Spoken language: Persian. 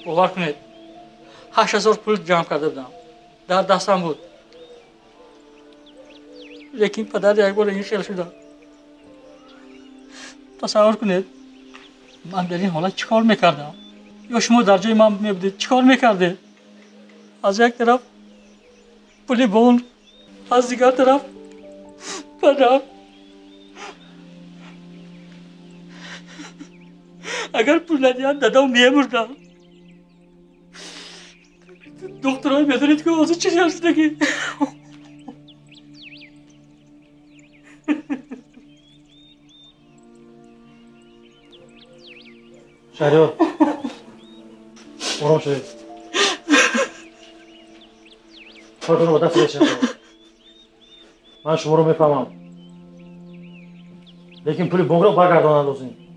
باور کنید 8000 پول جمع کرده بودم در دستم بود لیکن پدر یک بار این خیال شده تصور کنید من در این حالت چیکار میکردم یا شما در جای من میبودید چیکار میکردید از یک طرف پولی بون از دیگر طرف پدرم اگر پول ندید دادم میمردم دکترای میدونید که اوضاع چی هستگی شهریار آرام شدید کارتون رو با دست بشین من شما رو میفهمم لیکن پول بانک رو برگردانند لازم